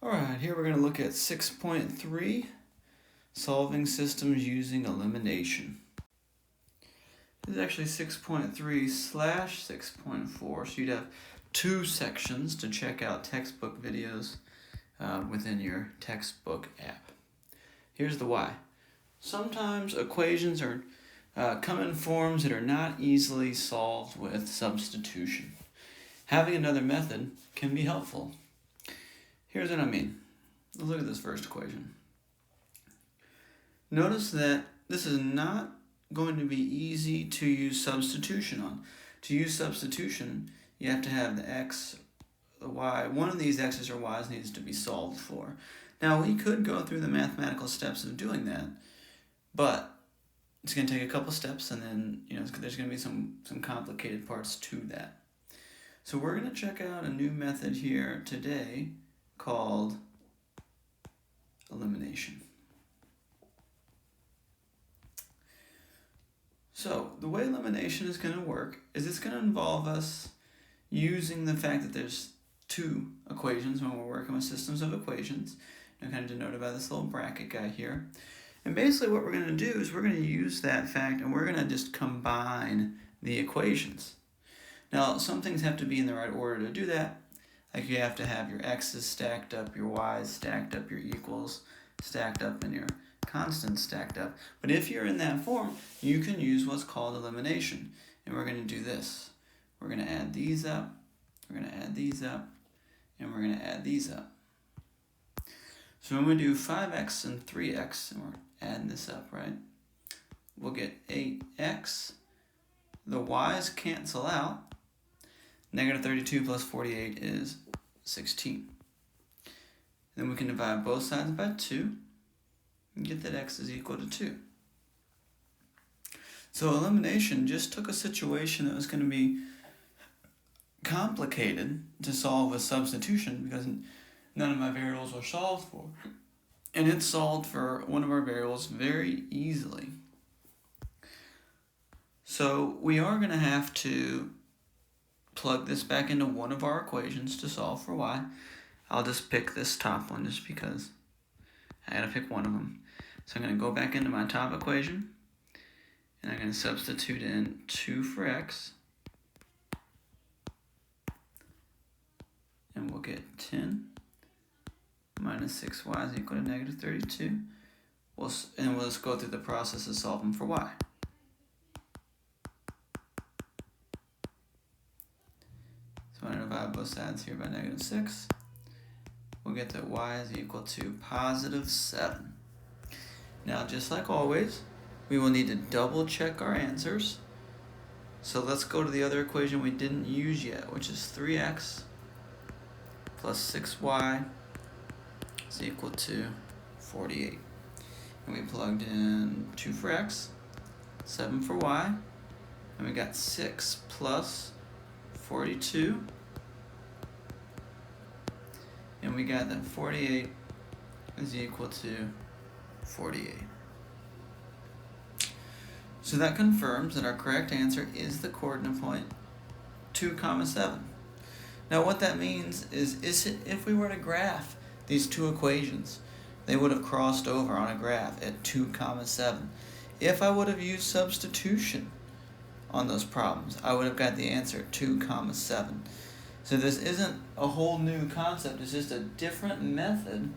Alright, here we're going to look at 6.3, solving systems using elimination. This is actually 6.3/6.4, so you'd have two sections to check out textbook videos within your textbook app. Here's the why. Sometimes equations come in forms that are not easily solved with substitution. Having another method can be helpful. Here's what I mean. Let's look at this first equation. Notice that this is not going to be easy to use substitution on. To use substitution, you have to have the x, the y. One of these x's or y's needs to be solved for. Now, we could go through the mathematical steps of doing that, but it's going to take a couple steps, and then there's going to be some complicated parts to that. So we're going to check out a new method here today called elimination. So the way elimination is going to work is it's going to involve us using the fact that there's two equations when we're working with systems of equations, kind of denoted by this little bracket guy here. And basically what we're going to do is we're going to use that fact and we're going to just combine the equations. Now, some things have to be in the right order to do that. Like you have to have your x's stacked up, your y's stacked up, your equals stacked up, and your constants stacked up. But if you're in that form, you can use what's called elimination. And we're going to do this. We're going to add these up, we're going to add these up, and we're going to add these up. So when we do 5x and 3x, and we're adding this up, right? We'll get 8x. The y's cancel out. Negative 32 plus 48 is 16. Then we can divide both sides by 2 and get that x is equal to 2. So elimination just took a situation that was going to be complicated to solve with substitution because none of my variables were solved for. And it solved for one of our variables very easily. So we are going to have to plug this back into one of our equations to solve for y. I'll just pick this top one just because I gotta pick one of them. So I'm gonna go back into my top equation and I'm gonna substitute in 2 for x, and we'll get 10 minus 6y is equal to negative 32. We'll just go through the process of solving for y. So I'm going to divide both sides here by negative 6. We'll get that y is equal to positive 7. Now, just like always, we will need to double check our answers. So let's go to the other equation we didn't use yet, which is 3x plus 6y is equal to 48. And we plugged in 2 for x, 7 for y, and we got 6 plus 42, and we got that 48 is equal to 48. So that confirms that our correct answer is the coordinate point 2, 7. Now what that means is if we were to graph these two equations, they would have crossed over on a graph at 2, 7. If I would have used substitution on those problems, I would have got the answer 2, 7. So this isn't a whole new concept, it's just a different method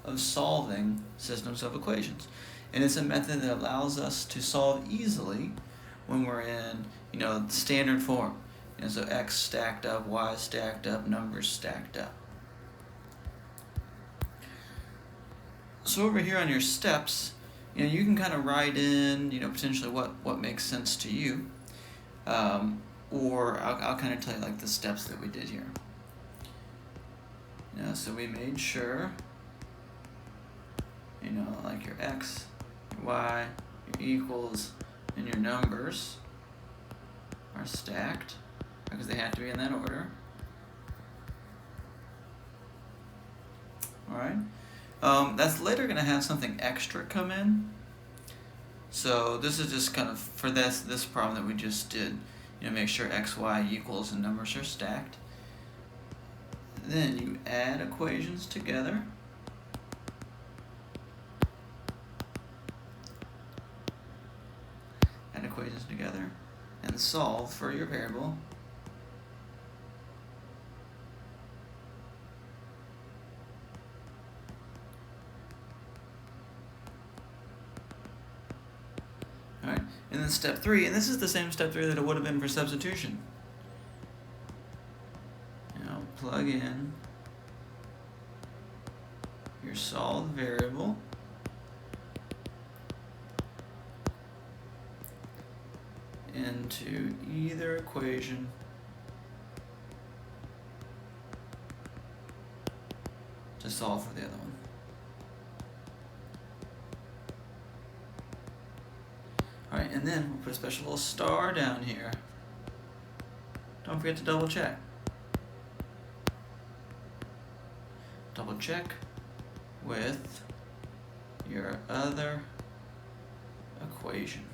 of solving systems of equations. And it's a method that allows us to solve easily when we're in, standard form. So x stacked up, y stacked up, numbers stacked up. So over here on your steps, you can kind of write in, potentially what makes sense to you. Or I'll kind of tell you like the steps that we did here. So we made sure, like your x, your y, your equals, and your numbers are stacked because they have to be in that order. All right. That's later going to have something extra come in. So this is just kind of for this problem that we just did. Make sure x, y equals and numbers are stacked. Then you add equations together. Add equations together and solve for your variable. Alright, and then step 3, and this is the same step 3 that it would have been for substitution. Now plug in your solved variable into either equation to solve for the other one. Alright, and then we'll put a special little star down here. Don't forget to double check. Double check with your other equation.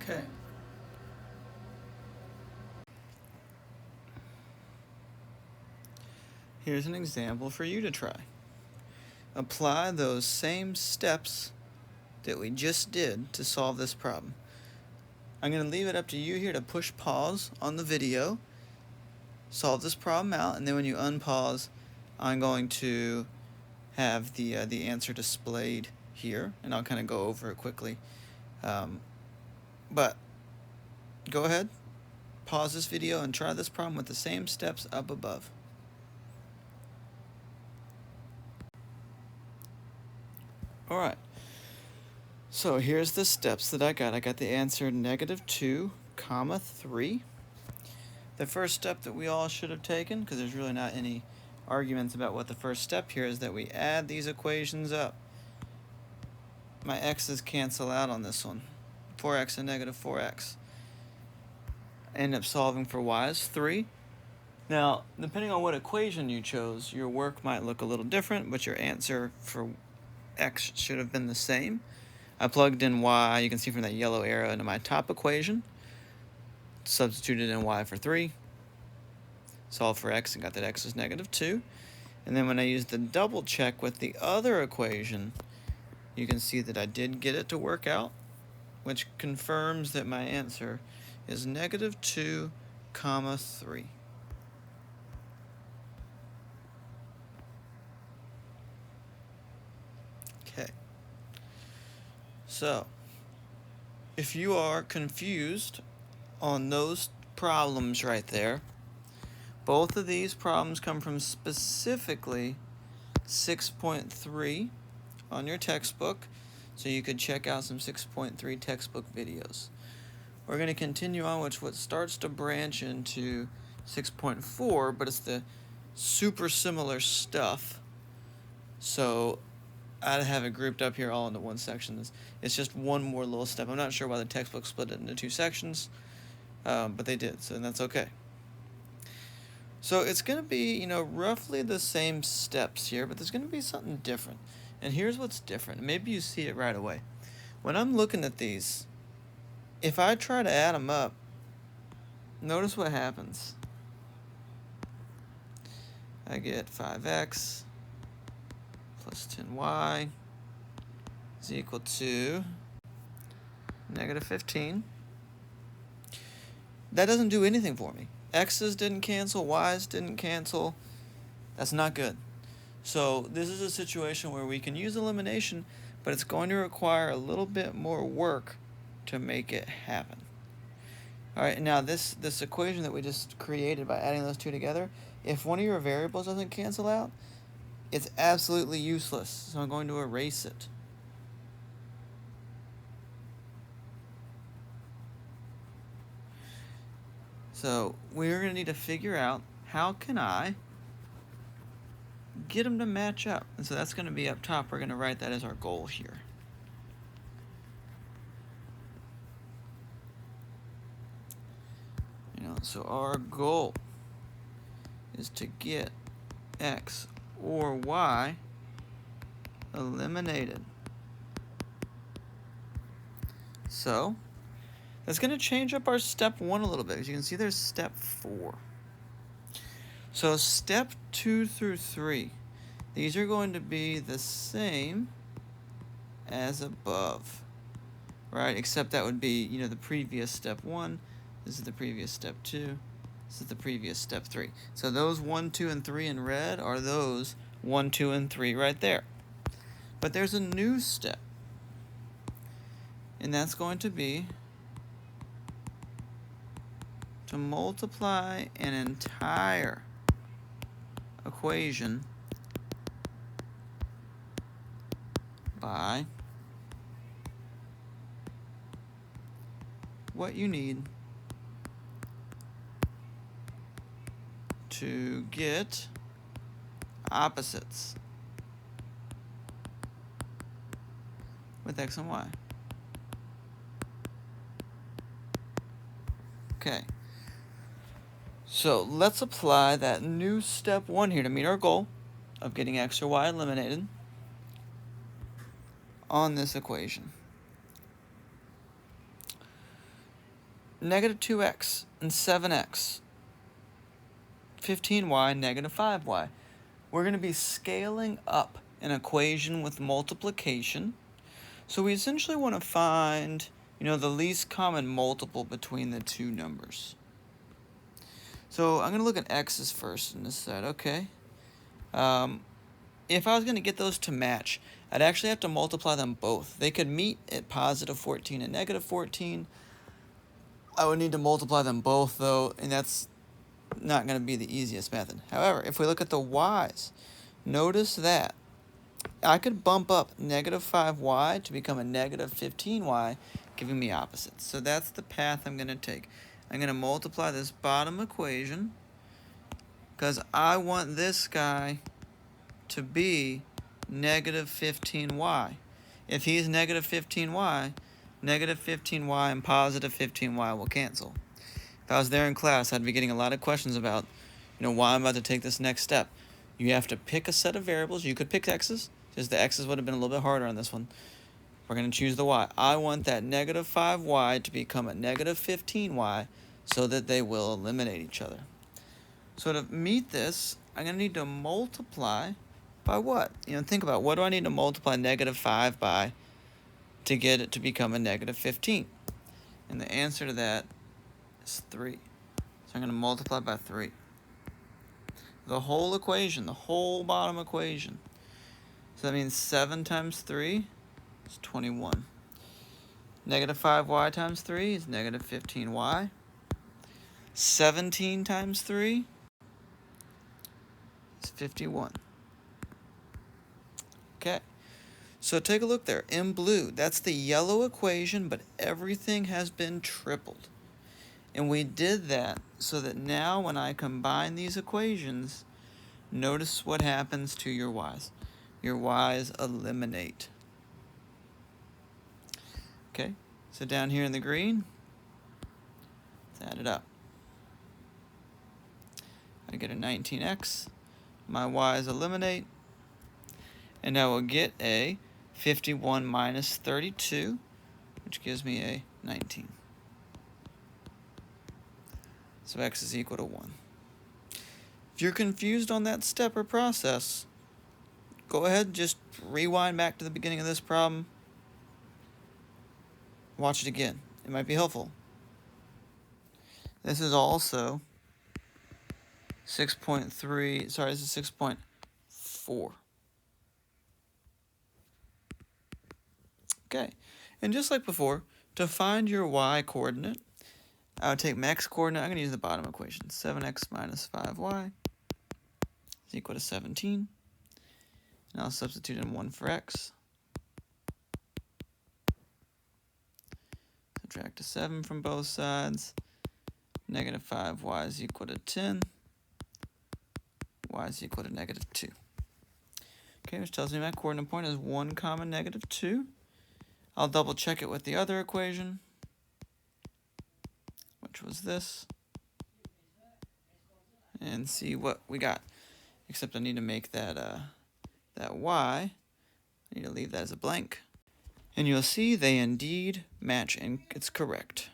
Okay. Here's an example for you to try. Apply those same steps that we just did to solve this problem. I'm going to leave it up to you here to push pause on the video, solve this problem out, and then when you unpause, I'm going to have the answer displayed here, and I'll kind of go over it quickly. But go ahead, pause this video, and try this problem with the same steps up above. Alright, so here's the steps that I got. I got the answer -2, 3. The first step that we all should have taken, because there's really not any arguments about what the first step here is, that we add these equations up. My x's cancel out on this one. 4x and -4x. I end up solving for y is 3. Now, depending on what equation you chose, your work might look a little different, but your answer for x should have been the same. I plugged in y, you can see from that yellow arrow, into my top equation, substituted in y for 3, solved for x and got that x is -2. And then when I used the double check with the other equation, you can see that I did get it to work out, which confirms that my answer is -2, 3. Okay. So, if you are confused on those problems right there, both of these problems come from specifically 6.3 on your textbook, so you could check out some 6.3 textbook videos. We're going to continue on with what starts to branch into 6.4, but it's the super similar stuff. So I'd have it grouped up here all into one section. It's just one more little step. I'm not sure why the textbook split it into 2 sections, but they did, so that's okay. So it's going to be, roughly the same steps here, but there's going to be something different. And here's what's different. Maybe you see it right away. When I'm looking at these, if I try to add them up, notice what happens. I get 5x plus 10y is equal to -15. That doesn't do anything for me. X's didn't cancel, Y's didn't cancel. That's not good. So this is a situation where we can use elimination, but it's going to require a little bit more work to make it happen. All right, now this equation that we just created by adding those two together, if one of your variables doesn't cancel out, it's absolutely useless. So I'm going to erase it. So we're going to need to figure out, how can I get them to match up? And so that's going to be up top. We're going to write that as our goal here. So our goal is to get x or y eliminated. So That's going to change up our step 1 a little bit. As you can see, there's step 4. So step 2 through 3, these are going to be the same as above, right? Except that would be, the previous step 1. This is the previous step 2. This is the previous step 3. So those 1, 2, and 3 in red are those 1, 2, and 3 right there. But there's a new step, and that's going to be to multiply an entire equation by what you need to get opposites with x and y. Okay, so let's apply that new step 1 here to meet our goal of getting x or y eliminated on this equation. Negative 2x and 7x, 15y, negative 5y. We're going to be scaling up an equation with multiplication. So we essentially want to find, the least common multiple between the two numbers. So I'm going to look at x's first in this side. Okay. If I was going to get those to match, I'd actually have to multiply them both. They could meet at positive 14 and negative 14. I would need to multiply them both, though, and that's not going to be the easiest method. However, if we look at the y's, notice that I could bump up negative 5y to become a negative 15y, giving me opposites. So that's the path I'm going to take. I'm going to multiply this bottom equation because I want this guy to be negative 15y. If he's negative 15y, negative 15y and positive 15y will cancel. If I was there in class, I'd be getting a lot of questions about, why I'm about to take this next step. You have to pick a set of variables. You could pick x's, just the x's would have been a little bit harder on this one. We're going to choose the y. I want that negative 5y to become a negative 15y so that they will eliminate each other. So to meet this, I'm going to need to multiply by what? Think about, what do I need to multiply negative 5 by to get it to become a negative 15? And the answer to that is 3. So I'm going to multiply by 3. The whole equation, the whole bottom equation. So that means 7 times 3 is 21. Negative 5y times 3 is negative 15y. 17 times 3 is 51. Okay, so take a look there. In blue, that's the yellow equation, but everything has been tripled. And we did that so that now when I combine these equations, notice what happens to your y's. Your y's eliminate. Okay, so down here in the green, let's add it up. I get a 19x. My y's eliminate. And I will get a 51 minus 32, which gives me a 19. So x is equal to 1. If you're confused on that step or process, go ahead and just rewind back to the beginning of this problem. Watch it again. It might be helpful. This is also 6.3, sorry, this is 6.4. Okay, and just like before, to find your y coordinate, I would take my x coordinate. I'm going to use the bottom equation. 7x minus 5y is equal to 17. And I'll substitute in 1 for x. Subtract a 7 from both sides. Negative 5y is equal to 10. Y is equal to negative 2. Okay, which tells me my coordinate point is 1 comma negative 2. I'll double check it with the other equation, which was this, and see what we got. Except I need to make that that y, I need to leave that as a blank. And you'll see they indeed match, and it's correct.